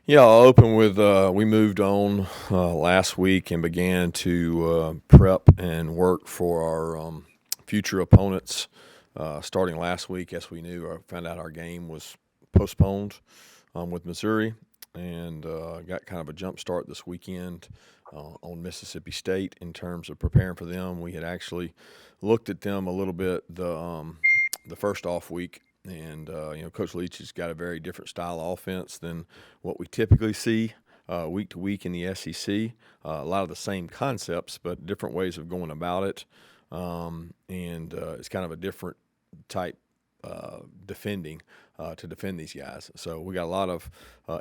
Yeah, I'll open with we moved on last week and began to prep and work for our future opponents. Starting last week, as we knew, I found out our game was postponed with Missouri, and got kind of a jump start this weekend on Mississippi State in terms of preparing for them. We had actually looked at them a little bit the first off week. And Coach Leach has got a very different style of offense than what we typically see week to week in the SEC. A lot of the same concepts, but different ways of going about it. And it's kind of a different type defending to defend these guys. So we got a lot of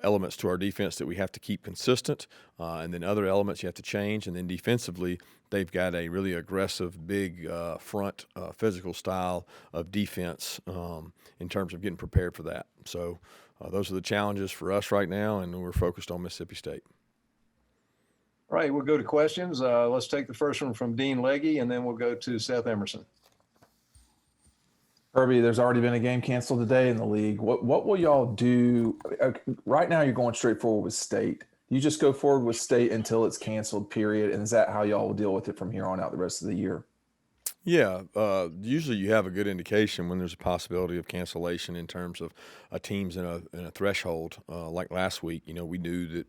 elements to our defense that we have to keep consistent, and then other elements you have to change. And then defensively, they've got a really aggressive, big front physical style of defense in terms of getting prepared for that. So those are the challenges for us right now, and we're focused on Mississippi State. All right, we'll go to questions. Let's take the first one from Dean Legge, and then we'll go to Seth Emerson. Kirby, there's already been a game canceled today in the league. What will y'all do? Right now, you're going straight forward with State. You just go forward with State until it's canceled, period. And is that how y'all will deal with it from here on out the rest of the year? Yeah, usually you have a good indication when there's a possibility of cancellation in terms of a team's in a threshold. Like last week, we knew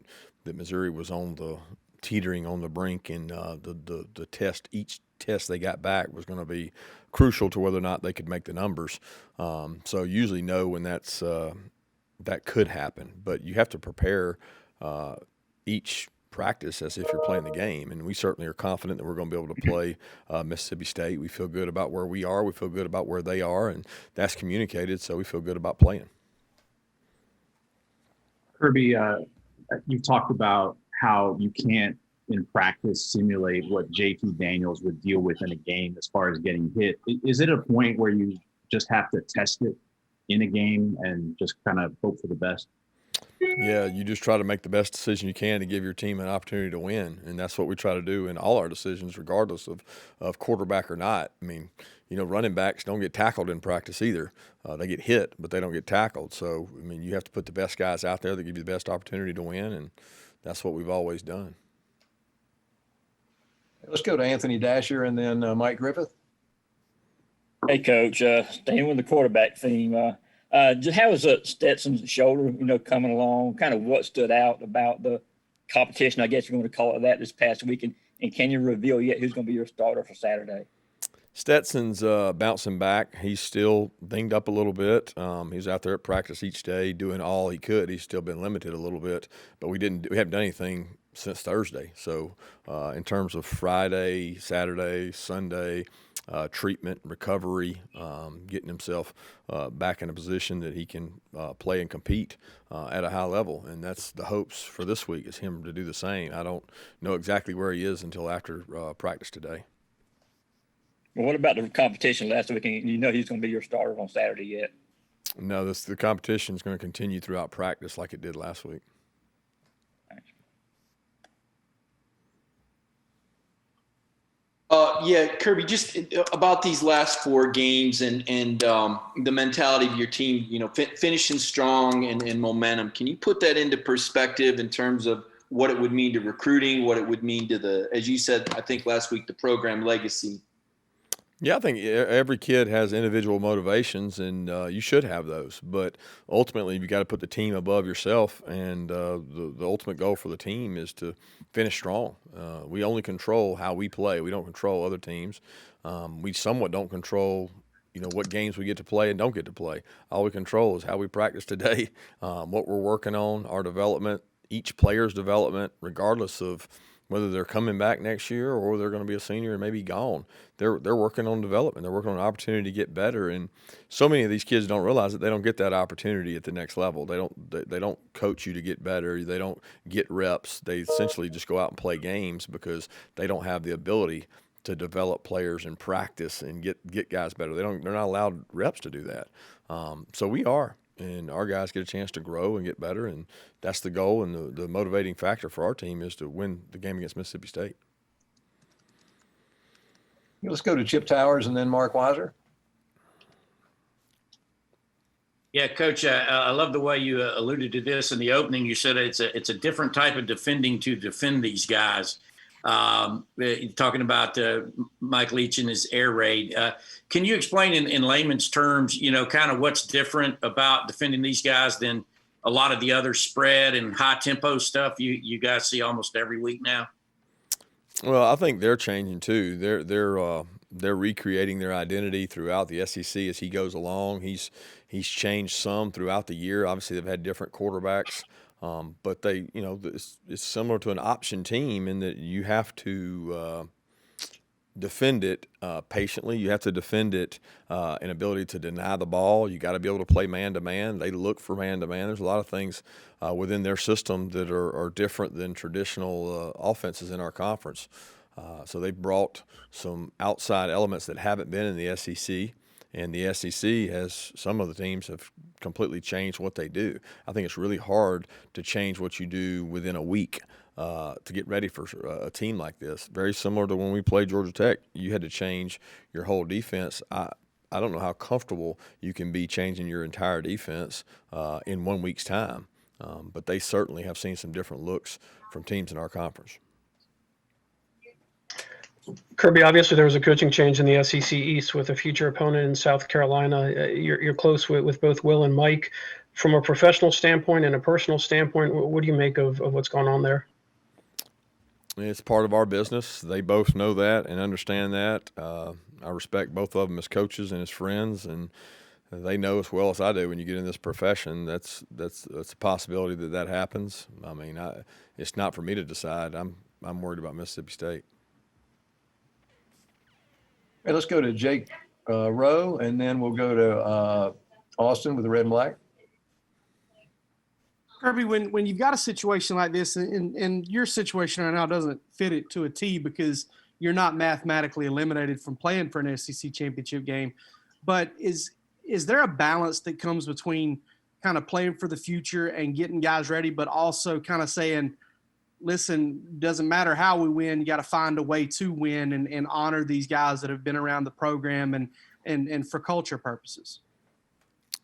that Missouri was on the teetering on the brink, and the test, each test they got back was going to be crucial to whether or not they could make the numbers. So usually know when that could happen, but you have to prepare each practice as if you're playing the game, and we certainly are confident that we're going to be able to play Mississippi State. We feel good about where we are. We feel good about where they are, and that's communicated, so we feel good about playing. Kirby, you've talked about how you can't, in practice, simulate what JT Daniels would deal with in a game as far as getting hit. Is it a point where you just have to test it in a game and just kind of hope for the best? Yeah, you just try to make the best decision you can to give your team an opportunity to win, and that's what we try to do in all our decisions, regardless of quarterback or not. I mean, running backs don't get tackled in practice either. They get hit, but they don't get tackled. So, I mean, you have to put the best guys out there that give you the best opportunity to win, and that's what we've always done. Let's go to Anthony Dasher and then Mike Griffith. Hey, Coach. Staying with the quarterback theme, how is Stetson's shoulder, coming along? Kind of what stood out about the competition, I guess you're going to call it that, this past week? And can you reveal yet who's going to be your starter for Saturday? Stetson's bouncing back. He's still dinged up a little bit. He's out there at practice each day doing all he could. He's still been limited a little bit, but we haven't done anything since Thursday. So in terms of Friday, Saturday, Sunday, treatment, recovery, getting himself back in a position that he can play and compete at a high level. And that's the hopes for this week, is him to do the same. I don't know exactly where he is until after practice today. Well, what about the competition last week? And he's going to be your starter on Saturday yet? No, the competition is going to continue throughout practice like it did last week. Yeah, Kirby, just about these last four games and the mentality of your team, finishing strong and momentum. Can you put that into perspective in terms of what it would mean to recruiting, what it would mean to as you said, I think last week, the program legacy? Yeah, I think every kid has individual motivations, and you should have those. But ultimately, you got to put the team above yourself, and the ultimate goal for the team is to finish strong. We only control how we play. We don't control other teams. We somewhat don't control, what games we get to play and don't get to play. All we control is how we practice today, what we're working on, our development, each player's development, regardless of whether they're coming back next year or they're going to be a senior and maybe gone. They're working on development. They're working on an opportunity to get better. And so many of these kids don't realize that they don't get that opportunity at the next level. They don't coach you to get better. They don't get reps. They essentially just go out and play games because they don't have the ability to develop players in practice and get guys better. They're not allowed reps to do that. So we are. And our guys get a chance to grow and get better, and that's the goal. And the motivating factor for our team is to win the game against Mississippi State. Let's go to Chip Towers and then Mark Weiser. Yeah, Coach, I love the way you alluded to this in the opening. You said it's a different type of defending to defend these guys. Talking about Mike Leach and his air raid. Can you explain in layman's terms, kind of what's different about defending these guys than a lot of the other spread and high tempo stuff you guys see almost every week now? Well, I think they're changing too. They're recreating their identity throughout the SEC as he goes along. He's changed some throughout the year. Obviously, they've had different quarterbacks, but it's similar to an option team in that you have to defend it patiently. You have to defend it in ability to deny the ball. You got to be able to play man to man. They look for man to man. There's a lot of things within their system that are different than traditional offenses in our conference. So they brought some outside elements that haven't been in the SEC. And the SEC has, some of the teams have completely changed what they do. I think it's really hard to change what you do within a week to get ready for a team like this. Very similar to when we played Georgia Tech. You had to change your whole defense. I don't know how comfortable you can be changing your entire defense in 1 week's time. But they certainly have seen some different looks from teams in our conference. Kirby, obviously there was a coaching change in the SEC East with a future opponent in South Carolina. You're close with both Will and Mike. From a professional standpoint and a personal standpoint, what do you make of what's going on there? It's part of our business. They both know that and understand that. I respect both of them as coaches and as friends, and they know as well as I do when you get in this profession, that's a possibility that happens. I mean, it's not for me to decide. I'm worried about Mississippi State. Hey, let's go to Jake Rowe, and then we'll go to Austin with the red and black. Kirby, when you've got a situation like this, and your situation right now doesn't fit it to a T because you're not mathematically eliminated from playing for an SEC championship game, but is there a balance that comes between kind of playing for the future and getting guys ready, but also kind of saying, listen, doesn't matter how we win, you got to find a way to win and honor these guys that have been around the program and for culture purposes?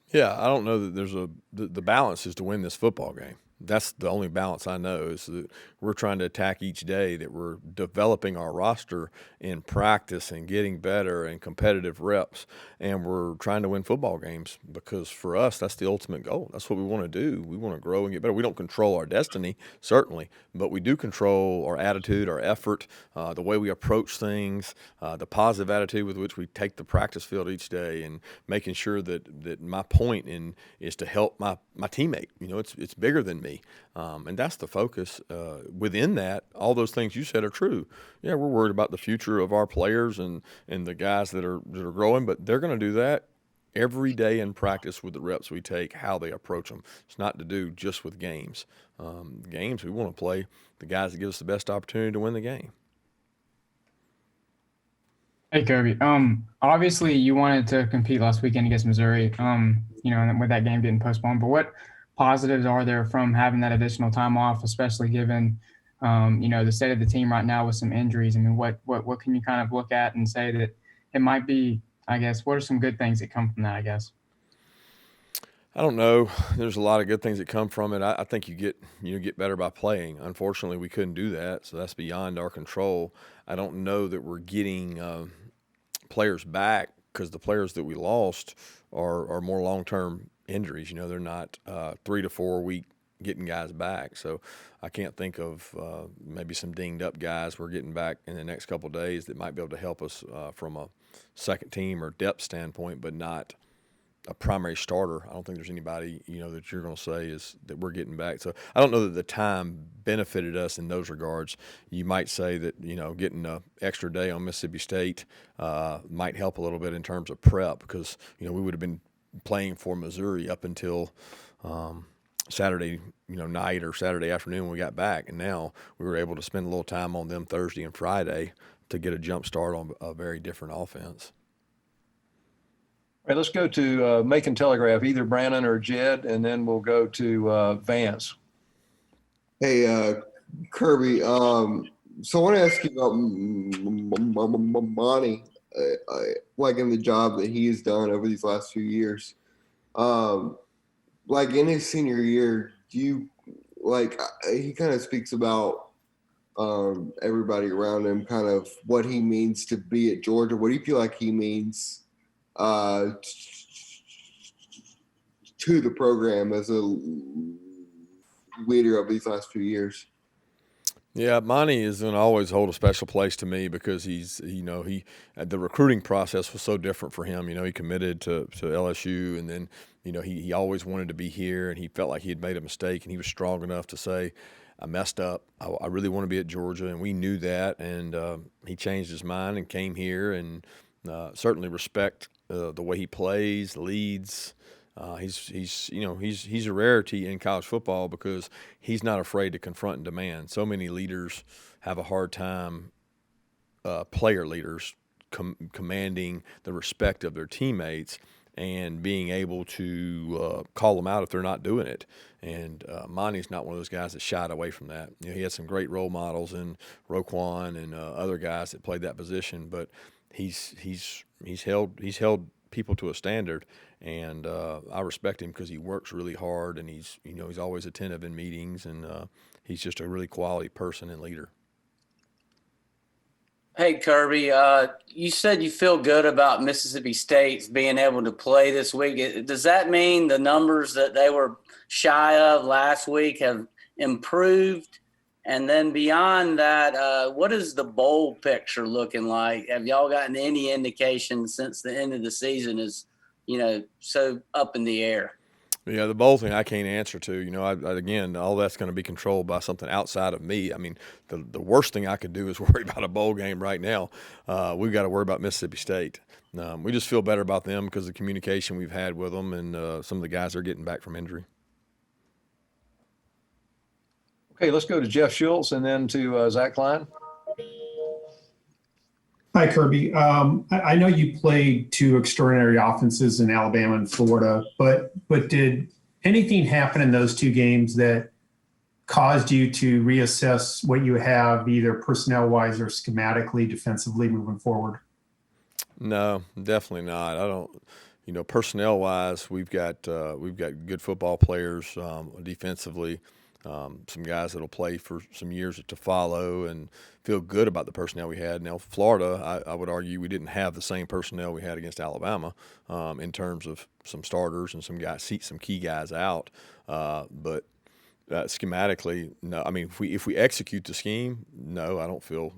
Yeah, I don't know that there's the balance is to win this football game. That's the only balance I know is that we're trying to attack each day, that we're developing our roster in practice and getting better and competitive reps, and we're trying to win football games because for us, that's the ultimate goal. That's what we want to do. We want to grow and get better. We don't control our destiny, certainly, but we do control our attitude, our effort, the way we approach things, the positive attitude with which we take the practice field each day, and making sure that my point is to help my teammate. It's bigger than me. And that's the focus. Within that, all those things you said are true. Yeah, we're worried about the future of our players and the guys that are growing, but they're going to do that every day in practice with the reps we take, how they approach them. It's not to do just with games. Games, we want to play the guys that give us the best opportunity to win the game. Hey, Kirby. Obviously you wanted to compete last weekend against Missouri, and with that game getting postponed, but what positives are there from having that additional time off, especially given, the state of the team right now with some injuries? I mean, what can you kind of look at and say that it might be, I guess, what are some good things that come from that, I guess? I don't know. There's a lot of good things that come from it. I think you get better by playing. Unfortunately, we couldn't do that, so that's beyond our control. I don't know that we're getting players back because the players that we lost are more long-term injuries. They're not 3 to 4 week getting guys back. So I can't think of maybe some dinged up guys we're getting back in the next couple of days that might be able to help us from a second team or depth standpoint, but not a primary starter. I don't think there's anybody, that you're going to say is that we're getting back. So I don't know that the time benefited us in those regards. You might say that, getting an extra day on Mississippi State might help a little bit in terms of prep because, we would have been playing for Missouri up until Saturday, night or Saturday afternoon when we got back. And now we were able to spend a little time on them Thursday and Friday to get a jump start on a very different offense. All right, let's go to Macon Telegraph, either Brandon or Jed, and then we'll go to Vance. Hey, Kirby. So I want to ask you about Monty, like in the job that he has done over these last few years. Like in his senior year, he kind of speaks about everybody around him, kind of what he means to be at Georgia. What do you feel like he means to the program as a leader of these last few years? Yeah, Monty is going to always hold a special place to me because the recruiting process was so different for him. He committed to LSU, and then, he always wanted to be here, and he felt like he had made a mistake, and he was strong enough to say, I messed up. I really want to be at Georgia, and we knew that, and he changed his mind and came here, and certainly respect the way he plays, leads. He's a rarity in college football because he's not afraid to confront and demand. So many leaders have a hard time, player leaders, commanding the respect of their teammates and being able to call them out if they're not doing it. And Monty's not one of those guys that shied away from that. He had some great role models in Roquan and other guys that played that position, but he's held people to a standard, and I respect him because he works really hard, and he's always attentive in meetings, and he's just a really quality person and leader. Hey, Kirby, you said you feel good about Mississippi State's being able to play this week. Does that mean the numbers that they were shy of last week have improved? And then beyond that, what is the bowl picture looking like? Have y'all gotten any indication since the end of the season is, so up in the air? Yeah, the bowl thing I can't answer to. Again, all that's going to be controlled by something outside of me. I mean, the worst thing I could do is worry about a bowl game right now. We've got to worry about Mississippi State. We just feel better about them because of the communication we've had with them, and some of the guys are getting back from injury. Okay, let's go to Jeff Schultz and then to Zach Klein. Hi, Kirby. I know you played two extraordinary offenses in Alabama and Florida, but did anything happen in those two games that caused you to reassess what you have, either personnel-wise or schematically, defensively moving forward? No, definitely not. I don't. Personnel-wise, we've got good football players defensively. Some guys that'll play for some years to follow, and feel good about the personnel we had. Now, Florida, I would argue we didn't have the same personnel we had against Alabama in terms of some starters and some key guys out. But schematically, no. I mean, if we execute the scheme, no, I don't feel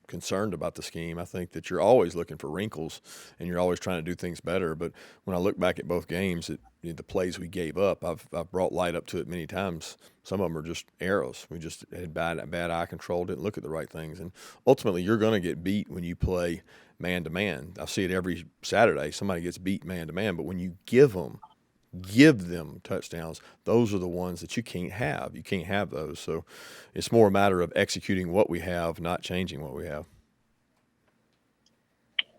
concerned about the scheme. I think that you're always looking for wrinkles and you're always trying to do things better. But when I look back at both games, the plays we gave up, I've brought light up to it many times. Some of them are just arrows. We just had bad eye control, didn't look at the right things. And ultimately, you're going to get beat when you play man-to-man. I see it every Saturday. Somebody gets beat man-to-man. But when you give them touchdowns, those are the ones that you can't have. You can't have those. So it's more a matter of executing what we have, not changing what we have.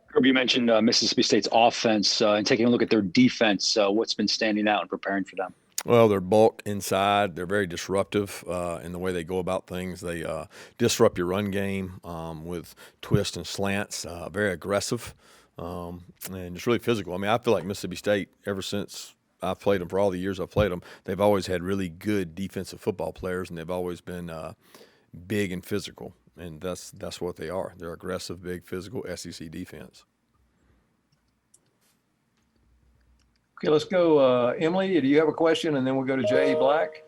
Kirby, you mentioned Mississippi State's offense and taking a look at their defense. What's been standing out and preparing for them? Well, they're bulk inside. They're very disruptive in the way they go about things. They disrupt your run game with twists and slants, very aggressive, and just really physical. I mean, I feel like Mississippi State, ever since I've played them, for all the years I've played them, they've always had really good defensive football players, and they've always been big and physical, and that's what they are. They're aggressive, big, physical SEC defense. Okay, let's go. Emily, do you have a question? And then we'll go to Jay Black.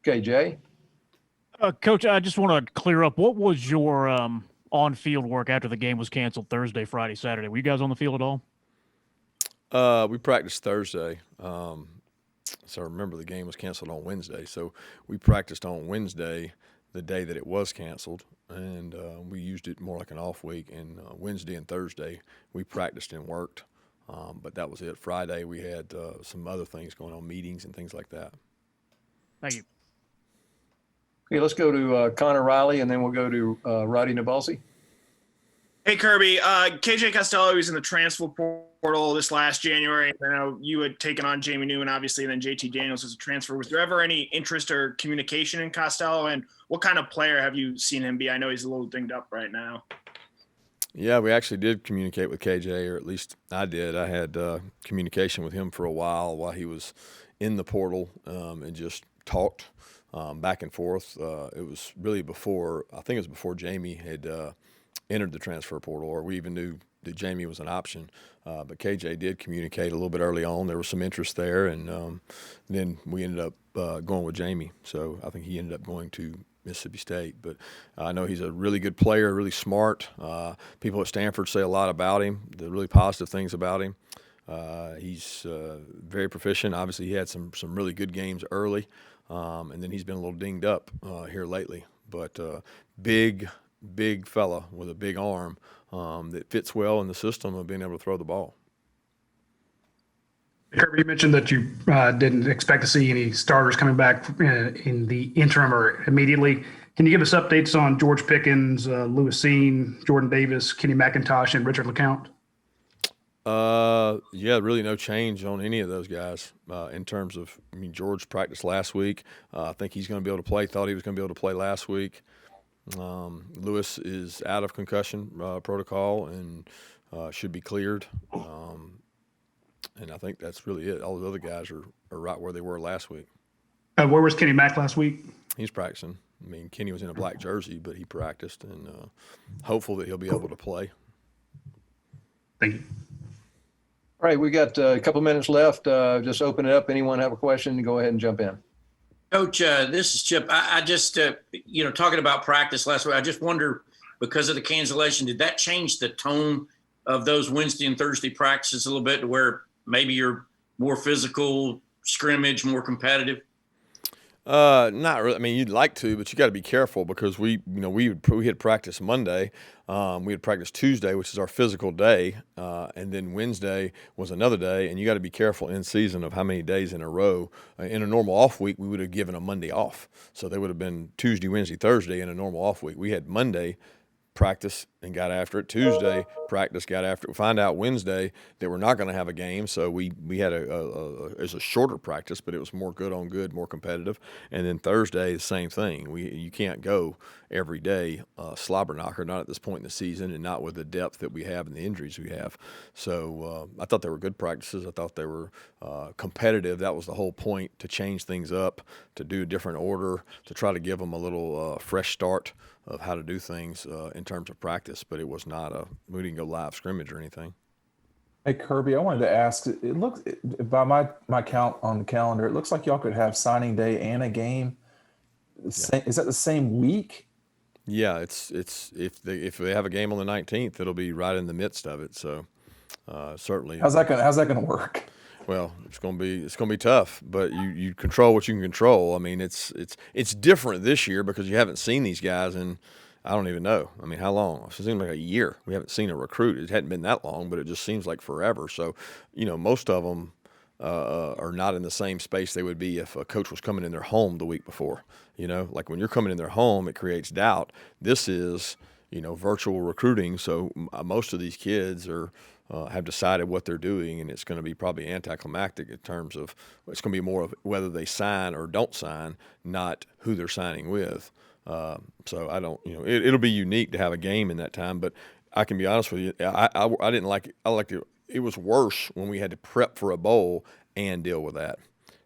Okay, Jay. Coach, I just want to clear up. What was your on-field work after the game was canceled Thursday, Friday, Saturday? Were you guys on the field at all? We practiced Thursday. So I remember the game was canceled on Wednesday. So we practiced on Wednesday, the day that it was canceled, and we used it more like an off week. And Wednesday and Thursday we practiced and worked, but that was it. Friday we had some other things going on, meetings and things like that. Thank you. Okay, let's go to Connor Riley, and then we'll go to Roddy Nabalsi. Hey, Kirby. KJ Costello was in the transfer portal this last January. I know you had taken on Jamie Newman, obviously, and then JT Daniels as a transfer. Was there ever any interest or communication in Costello, and what kind of player have you seen him be? I know he's a little dinged up right now. Yeah, we actually did communicate with KJ, or at least I did. I had communication with him for a while he was in the portal, and just talked back and forth. It was really before, I think it was before Jamie had entered the transfer portal, or we even knew that Jamie was an option. But KJ did communicate a little bit early on. There was some interest there, and then we ended up going with Jamie. So I think he ended up going to Mississippi State. But I know he's a really good player, really smart. People at Stanford say a lot about him, the really positive things about him. He's very proficient. Obviously, he had some really good games early, and then he's been a little dinged up here lately. But big fella with a big arm that fits well in the system of being able to throw the ball. Kirby, you mentioned that you didn't expect to see any starters coming back in the interim or immediately. Can you give us updates on George Pickens, Lewis Seen, Jordan Davis, Kenny McIntosh, and Richard LeCount? Yeah, really no change on any of those guys in terms of, George practiced last week. I think he's going to be able to play. Thought he was going to be able to play last week. Lewis is out of concussion protocol and should be cleared. And I think that's really it. All the other guys are right where they were last week. Where was Kenny Mack last week? He's practicing. Kenny was in a black jersey, but he practiced, and hopeful that he'll be able to play. Thank you. All right, we got a couple minutes left. Just open it up. Anyone have a question? Go ahead and jump in. Coach, this is Chip. I just, talking about practice last week, I just wonder, because of the cancellation, did that change the tone of those Wednesday and Thursday practices a little bit to where maybe you're more physical, scrimmage, more competitive? Not really. You'd like to, but you got to be careful because we had practice Monday. We had practice Tuesday, which is our physical day, and then Wednesday was another day. And you got to be careful in season of how many days in a row. In a normal off week, we would have given a Monday off, so they would have been Tuesday, Wednesday, Thursday in a normal off week. We had Monday practice and got after it. Tuesday practice, got after it. We find out Wednesday that we're not going to have a game, so we had a shorter practice, but it was more good on good, more competitive. And then Thursday, the same thing. You can't go every day slobber knocker, not at this point in the season, and not with the depth that we have and the injuries we have. So I thought they were good practices. I thought they were competitive. That was the whole point, to change things up, to do a different order, to try to give them a little fresh start of how to do things in terms of practice. But it was not we didn't go live scrimmage or anything. Hey, Kirby, I wanted to ask, it looks, by my count on the calendar, it looks like y'all could have signing day and a game. Yeah. Is that the same week? Yeah, it's if they have a game on the 19th, it'll be right in the midst of it. So certainly. How's that gonna work? Well, it's gonna be tough, but you control what you can control. It's different this year because you haven't seen these guys in, I don't even know. How long? It seems like a year. We haven't seen a recruit. It hadn't been that long, but it just seems like forever. So, most of them are not in the same space they would be if a coach was coming in their home the week before. Like when you're coming in their home, it creates doubt. This is, virtual recruiting. So most of these kids have decided what they're doing, and it's going to be probably anticlimactic in terms of, it's going to be more of whether they sign or don't sign, not who they're signing with. So I don't, it'll be unique to have a game in that time, but I can be honest with you. I didn't like it. It was worse when we had to prep for a bowl and deal with that.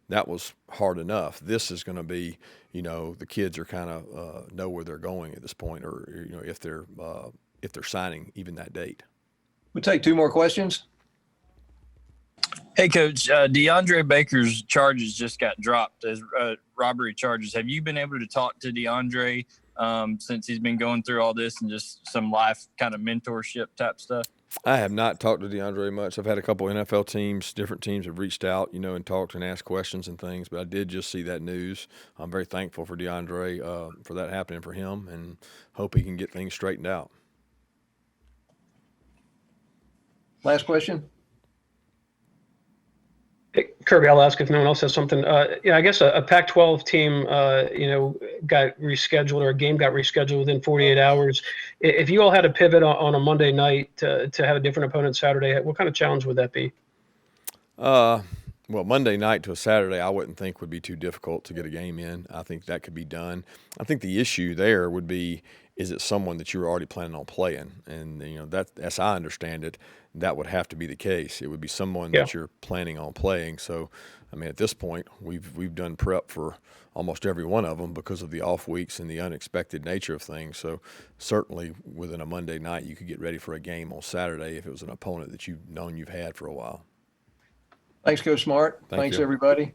That was hard enough. This is going to be, the kids are kind of know where they're going at this point, or if they're signing even that date. We'll take two more questions. Hey, Coach. DeAndre Baker's charges just got dropped as robbery charges. Have you been able to talk to DeAndre since he's been going through all this and just some life kind of mentorship type stuff? I have not talked to DeAndre much. I've had a couple NFL teams, different teams have reached out, and talked and asked questions and things, but I did just see that news. I'm very thankful for DeAndre for that happening for him, and hope he can get things straightened out. Last question. Hey, Kirby, I'll ask if no one else has something. I guess a Pac-12 team, got rescheduled, or a game got rescheduled within 48 hours. If you all had to pivot on a Monday night to have a different opponent Saturday, what kind of challenge would that be? Well, Monday night to a Saturday, I wouldn't think would be too difficult to get a game in. I think that could be done. I think the issue there would be, is it someone that you're already planning on playing? And, that, as I understand it, that would have to be the case. It would be someone that you're planning on playing. So, I mean, at this point, we've done prep for almost every one of them because of the off weeks and the unexpected nature of things. So certainly within a Monday night, you could get ready for a game on Saturday if it was an opponent that you've known you've had for a while. Thanks, Coach Smart. Thank Thanks, you. everybody.